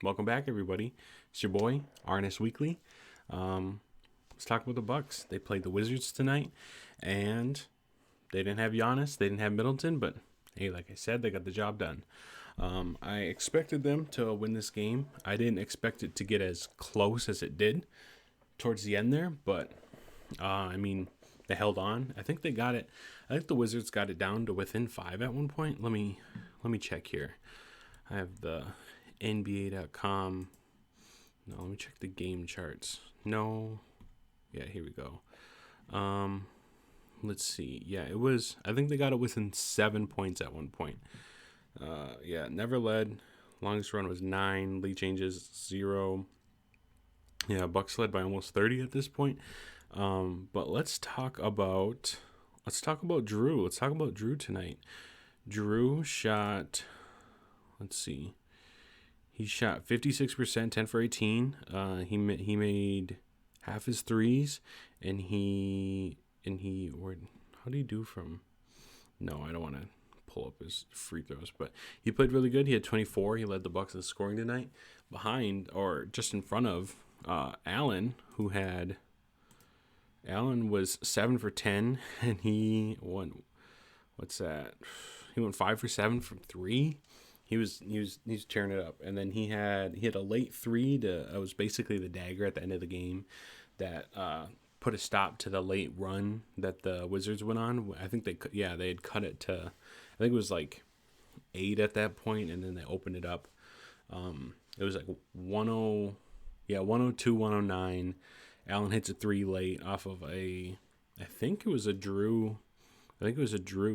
Welcome back, everybody. It's your boy, Arnis Weekly. Let's talk about the Bucks. They played the Wizards tonight, and they didn't have Giannis, they didn't have Middleton, but hey, like I said, they got the job done. I expected them to win this game. I didn't expect it to get as close as it did towards the end there, but they held on. I think they got it. I think the Wizards got it down to within 5 at one point. Let me check here. I have the NBA.com. No, let me check the game charts. No. Yeah, here we go. Let's see. Yeah, it was. I think they got it within 7 points at one point. Never led. Longest run was 9. Lead changes 0. Yeah, Bucks led by almost 30 at this point. But let's talk about Drew. Let's talk about Drew tonight. Drew shot. Let's see. He shot 56%, 10 for 18. He made half his threes, and how do you do from? No, I don't want to pull up his free throws, but he played really good. He had 24. He led the Bucks in scoring tonight, behind or just in front of Allen, who had. Allen was 7 for 10, and he won. What's that? He went 5 for 7 from 3. He's tearing it up, and then he had a late 3 that was basically the dagger at the end of the game that put a stop to the late run that the Wizards went on. I think they had cut it to, I think it was like 8 at that point, and then they opened it up. It was like 102, 109. Allen hits a 3 late off of I think it was a Drew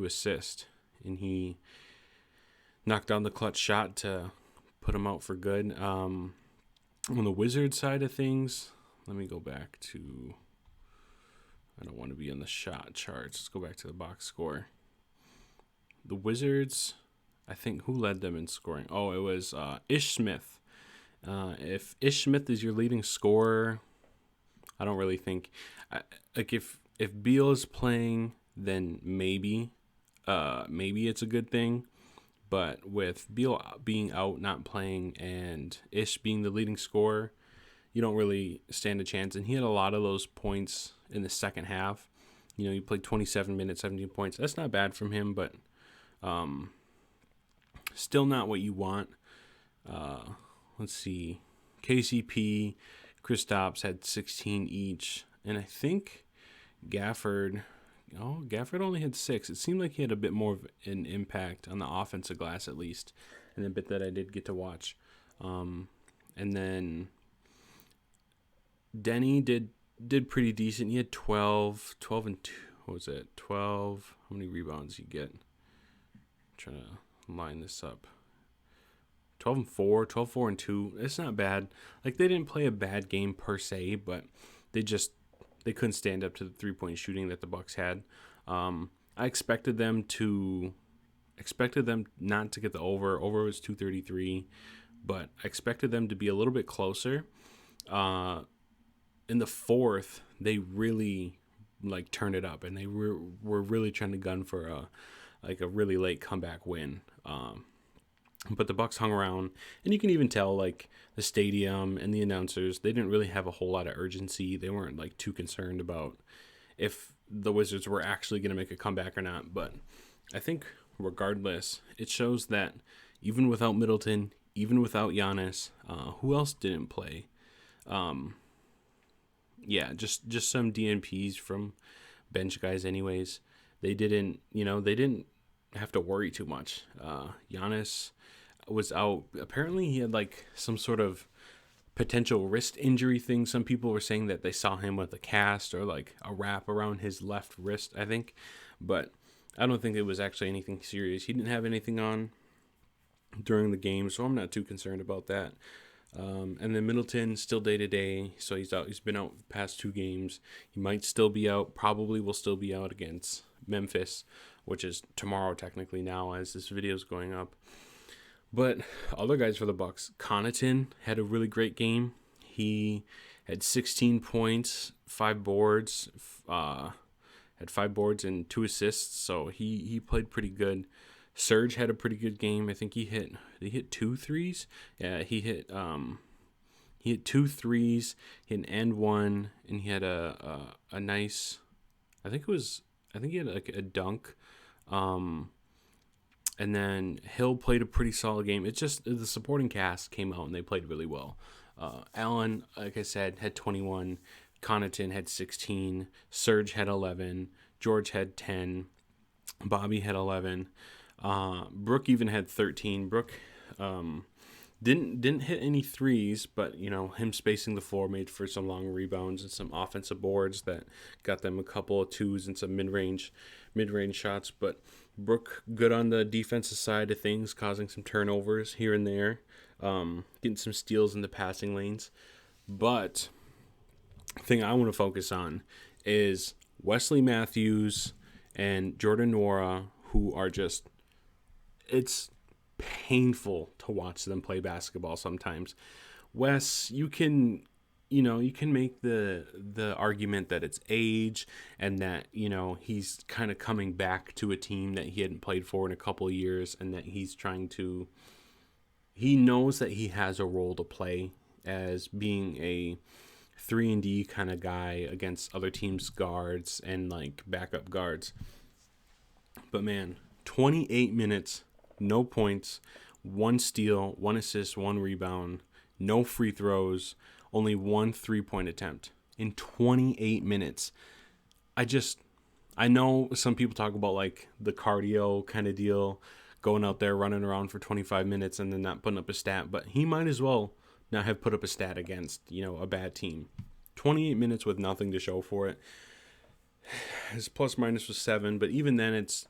assist, and he knocked down the clutch shot to put him out for good. On the Wizards side of things, let me go back to. I don't want to be on the shot charts. Let's go back to the box score. The Wizards, I think, who led them in scoring? Oh, it was Ish Smith. If Ish Smith is your leading scorer, I don't really think. If Beal is playing, then maybe it's a good thing. But with Beal being out, not playing, and Ish being the leading scorer, you don't really stand a chance. And he had a lot of those points in the second half. You know, he played 27 minutes, 17 points. That's not bad from him, but still not what you want. Let's see. KCP, Kristaps had 16 each. And I think Gafford only had 6. It seemed like he had a bit more of an impact on the offensive glass, at least, in the bit that I did get to watch. And then Denny did pretty decent. He had 12 and 2. What was it? 12. How many rebounds did he get? I'm trying to line this up. 12 and 4, 12, 4 and 2. It's not bad. Like, they didn't play a bad game per se, but they couldn't stand up to the 3-point shooting that the Bucks had. I expected them not to get the over. Over was 233, but I expected them to be a little bit closer. In the fourth, they really turned it up, and they were really trying to gun for a really late comeback win. But the Bucks hung around, and you can even tell the stadium and the announcers, they didn't really have a whole lot of urgency. They weren't too concerned about if the Wizards were actually going to make a comeback or not. But I think regardless, it shows that even without Middleton, even without Giannis, who else didn't play? Just some DNPs from bench guys anyways. They didn't have to worry too much. Giannis was out. Apparently he had some sort of potential wrist injury thing. Some people were saying that they saw him with a cast or a wrap around his left wrist, I think. But I don't think it was actually anything serious. He didn't have anything on during the game, so I'm not too concerned about that. And then Middleton still day-to-day, so he's out. He's been out the past 2 games. He might still be out, probably will still be out against Memphis, which is tomorrow technically now as this video is going up. But other guys for the Bucks, Connaughton had a really great game. He had 16 points, 5 boards, and 2 assists, so he played pretty good. Serge had a pretty good game. I think he hit 2 threes. Yeah, he hit 2 threes, he had an and one, and he had a nice, I think he had like a dunk. And then Hill played a pretty solid game. It's just the supporting cast came out and they played really well. Allen, like I said, had 21. Connaughton had 16. Serge had 11. George had 10. Bobby had 11. Brooke even had 13. Brooke didn't hit any threes, but him spacing the floor made for some long rebounds and some offensive boards that got them a couple of twos and some mid-range shots. But Brooke good on the defensive side of things, causing some turnovers here and there, getting some steals in the passing lanes. But the thing I want to focus on is Wesley Matthews and Jordan Nwora, who are just, it's painful to watch them play basketball sometimes. Wes, you can make the argument that it's age and that, he's kind of coming back to a team that he hadn't played for in a couple of years, and that he knows that he has a role to play as being a 3-and-D kind of guy against other teams' guards and like backup guards. But man, 28 minutes, no points, 1 steal, 1 assist, 1 rebound, no free throws, only 1 3-point attempt in 28 minutes. I know some people talk about like the cardio kind of deal, going out there running around for 25 minutes and then not putting up a stat, but he might as well not have put up a stat against, a bad team. 28 minutes with nothing to show for it. His plus minus was 7, but even then it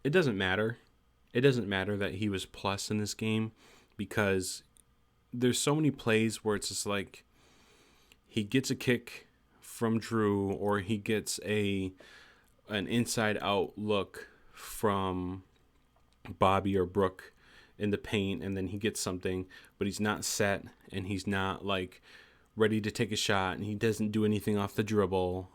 doesn't matter. It doesn't matter that he was plus in this game, because there's so many plays where it's just like he gets a kick from Drew, or he gets an inside out look from Bobby or Brooke in the paint, and then he gets something, but he's not set and he's not like ready to take a shot, and he doesn't do anything off the dribble.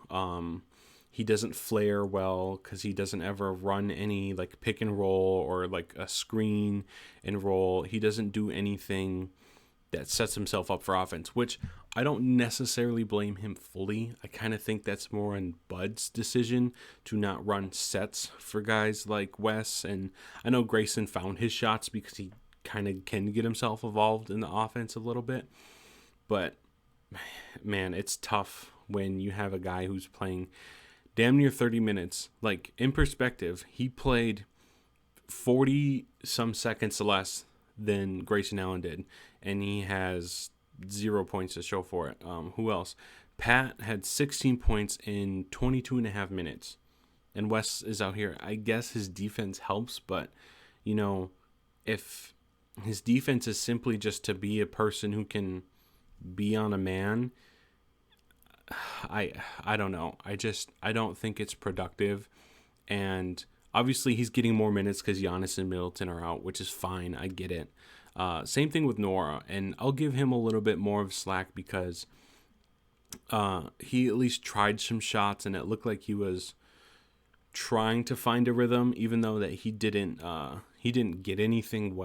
He doesn't flare well because he doesn't ever run any like pick and roll or like a screen and roll. He doesn't do anything that sets himself up for offense, which I don't necessarily blame him fully. I kind of think that's more on Bud's decision to not run sets for guys like Wes. And I know Grayson found his shots because he kind of can get himself involved in the offense a little bit. But man, it's tough when you have a guy who's playing damn near 30 minutes. Like, in perspective, he played 40 some seconds less than Grayson Allen did, and he has 0 points to show for it. Who else? Pat had 16 points in 22 and a half minutes, and Wes is out here. I guess his defense helps, but if his defense is simply just to be a person who can be on a man, I don't know. I don't think it's productive. And obviously he's getting more minutes because Giannis and Middleton are out, which is fine. I get it. Same thing with Nwora, and I'll give him a little bit more of slack because he at least tried some shots, and it looked like he was trying to find a rhythm, even though that he didn't get anything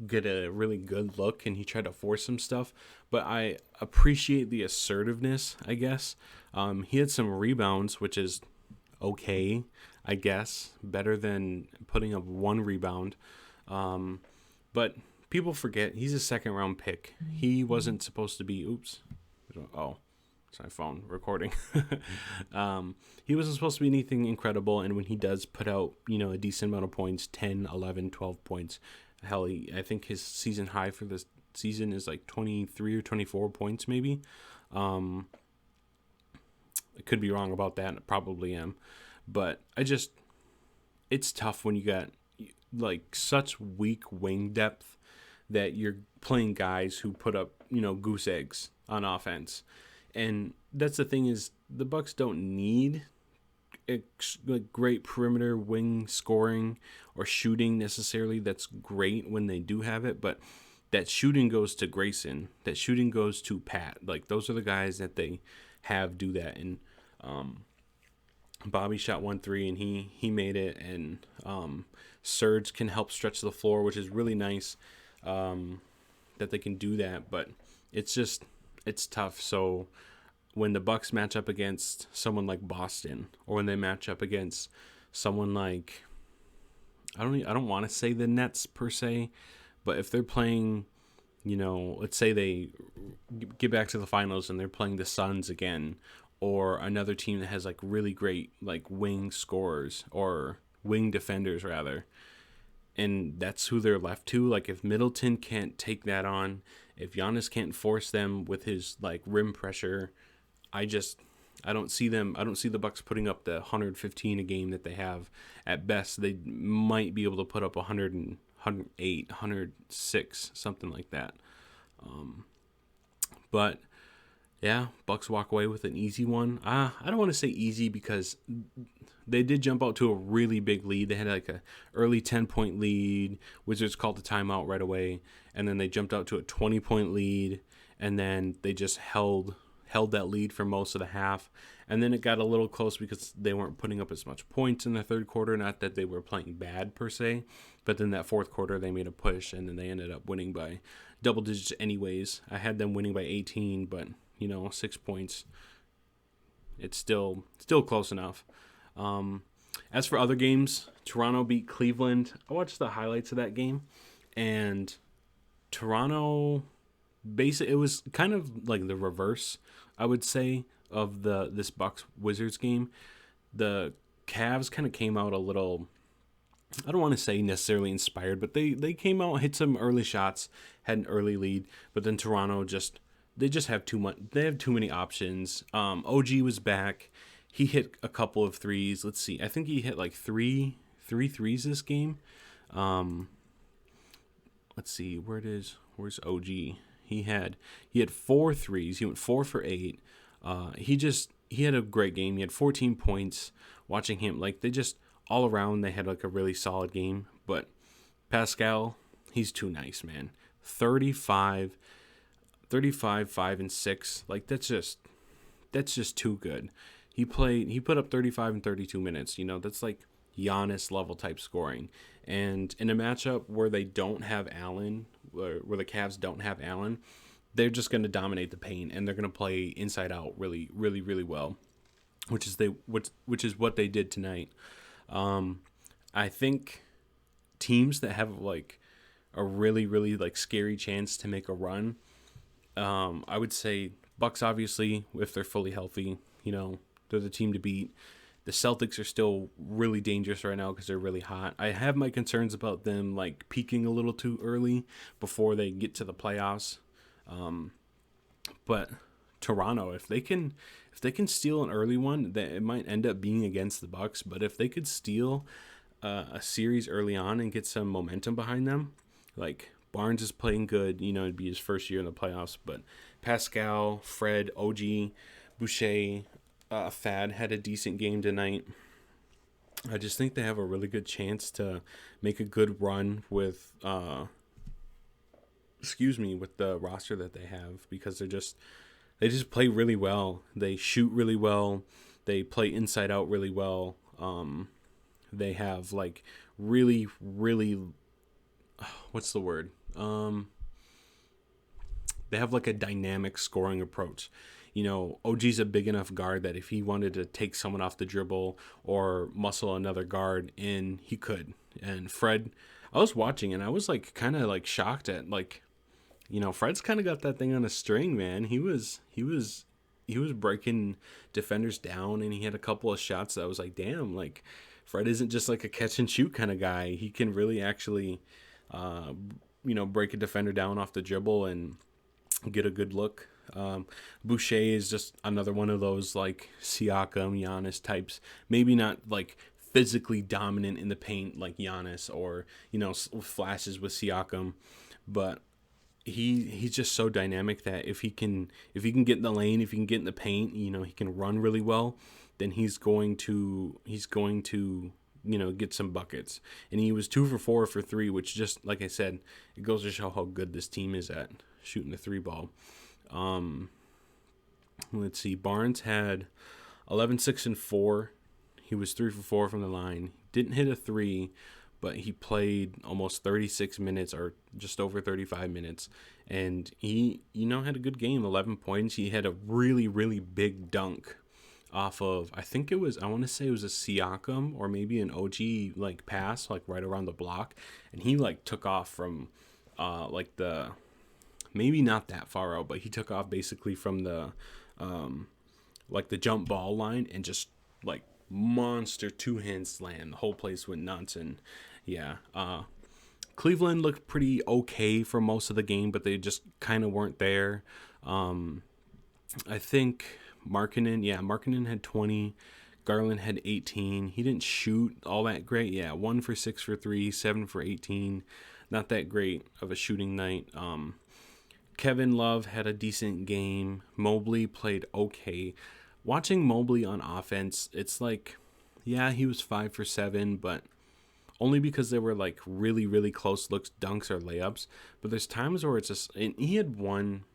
get a really good look, and he tried to force some stuff. But I appreciate the assertiveness, I guess. He had some rebounds, which is okay, I guess, better than putting up 1 rebound. But people forget he's a 2nd-round pick. He wasn't supposed to be. Oops. Oh, it's my phone recording. He wasn't supposed to be anything incredible, and when he does put out, a decent amount of points, 10, 11, 12 points, hell, I think his season high for this season is like 23 or 24 points maybe. I could be wrong about that. I probably am. But it's tough when you got like such weak wing depth that you're playing guys who put up, goose eggs on offense. And that's the thing, is the Bucks don't need great perimeter wing scoring or shooting necessarily. That's great when they do have it, but that shooting goes to Grayson. That shooting goes to Pat. Like, those are the guys that they have do that. And Bobby shot 1 3 and he made it, and Serge can help stretch the floor, which is really nice that they can do that. But it's tough. So when the Bucks match up against someone like Boston, or when they match up against someone like, I don't want to say the Nets per se, but if they're playing, let's say they get back to the finals and they're playing the Suns again, or another team that has like really great like wing scorers or wing defenders rather, and that's who they're left to. Like if Middleton can't take that on, if Giannis can't force them with his like rim pressure, I don't see the Bucks putting up the 115 a game that they have. At best, they might be able to put up 100 and 108, 106, something like that. But yeah, Bucks walk away with an easy one. I don't want to say easy because they did jump out to a really big lead. They had like a early 10-point lead. Wizards called the timeout right away, and then they jumped out to a 20-point lead, and then they just held that lead for most of the half. And then it got a little close because they weren't putting up as much points in the third quarter. Not that they were playing bad per se, but then that fourth quarter they made a push, and then they ended up winning by double digits anyways. I had them winning by 18, but 6 points. It's still close enough. As for other games, Toronto beat Cleveland. I watched the highlights of that game, and Toronto, basically, it was kind of like the reverse, I would say, of this Bucks Wizards game. The Cavs kind of came out a little, I don't want to say necessarily inspired, but they came out, hit some early shots, had an early lead, but then Toronto they just have too much. They have too many options. OG was back. He hit a couple of threes. Let's see. I think he hit like three threes this game. Let's see. Where's OG? He had 4 threes. He went 4 for 8. He had a great game. He had 14 points. Watching him, like, they just all around, they had like a really solid game. But Pascal, he's too nice, man. 35, 5 and 6. Like that's just too good. He put up 35 and 32 minutes. That's like Giannis level type scoring. And in a matchup where they don't have Allen, where the Cavs don't have Allen, they're just going to dominate the paint, and they're going to play inside out really, really, really well, which is what they did tonight. I think teams that have like a really, really like scary chance to make a run, I would say Bucks, obviously, if they're fully healthy, they're the team to beat. The Celtics are still really dangerous right now because they're really hot. I have my concerns about them like peaking a little too early before they get to the playoffs. But Toronto, if they can steal an early one, that it might end up being against the Bucks. But if they could steal a series early on and get some momentum behind them, like Barnes is playing good, it'd be his first year in the playoffs. But Pascal, Fred, OG, Boucher, Thad had a decent game tonight. I just think they have a really good chance to make a good run with the roster that they have, because they just play really well. They shoot really well. They play inside out really well. They have like really, really, what's the word? They have like a dynamic scoring approach. OG's a big enough guard that if he wanted to take someone off the dribble or muscle another guard in, he could. And Fred, I was watching and I was like kind of like shocked at like, Fred's kind of got that thing on a string, man. He was breaking defenders down, and he had a couple of shots that I was like, damn, like Fred isn't just like a catch and shoot kind of guy. He can really actually, break a defender down off the dribble and get a good look. Boucher is just another one of those like Siakam, Giannis types. Maybe not like physically dominant in the paint like Giannis, or flashes with Siakam, but he's just so dynamic that if he can get in the lane, if he can get in the paint, he can run really well, then he's going to get some buckets. And he was 2 for 4 for 3, which, just like I said, it goes to show how good this team is at shooting the 3 ball. Let's see. Barnes had 11, 6, and 4. He was 3 for 4 from the line. Didn't hit a 3, but he played almost 36 minutes or just over 35 minutes. And he, had a good game, 11 points. He had a really, really big dunk off of, I want to say it was a Siakam or maybe an OG like pass, like right around the block. And he like took off from maybe not that far out, but he took off basically from the like the jump ball line and just like monster two-hand slam. The whole place went nuts. And Cleveland looked pretty okay for most of the game, but they just kind of weren't there. I think Markkanen had 20. Garland had 18. He didn't shoot all that great. 1 for 6 for 3, 7 for 18. Not that great of a shooting night. Kevin Love had a decent game. Mobley played okay. Watching Mobley on offense, it's like, he was 5 for 7, but only because they were like really, really close looks, dunks or layups. But there's times where it's just, and he had one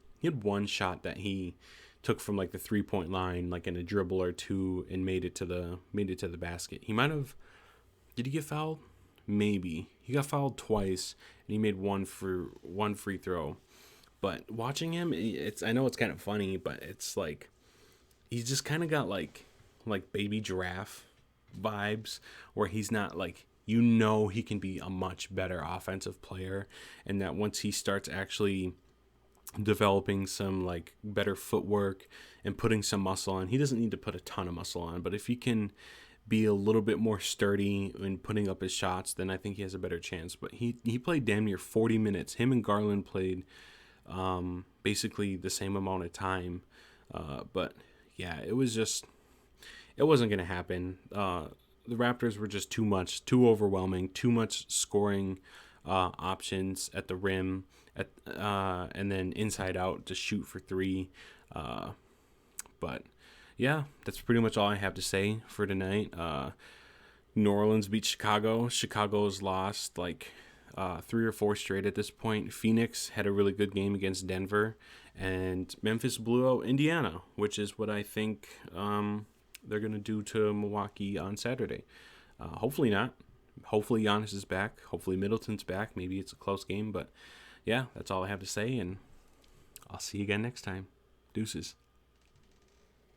shot that he took from like the 3-point line, like in a dribble or two, and made it to the basket. He might have, did he get fouled? Maybe. He got fouled twice, and he made one free throw. But watching him, I know it's kind of funny, but it's like he's just kind of got like baby giraffe vibes, where he's not like, he can be a much better offensive player, and that once he starts actually developing some like better footwork and putting some muscle on, he doesn't need to put a ton of muscle on, but if he can be a little bit more sturdy in putting up his shots, then I think he has a better chance. But he played damn near 40 minutes. Him and Garland played basically the same amount of time, but it wasn't going to happen. The Raptors were just too overwhelming, too much scoring options at the rim, and then inside out to shoot for 3. But that's pretty much all I have to say for tonight. New Orleans beat Chicago. Chicago's lost like 3 or 4 straight at this point. Phoenix had a really good game against Denver, and Memphis blew out Indiana, which is what I think they're going to do to Milwaukee on Saturday. Hopefully not. Hopefully Giannis is back. Hopefully Middleton's back. Maybe it's a close game, but that's all I have to say, and I'll see you again next time. Deuces.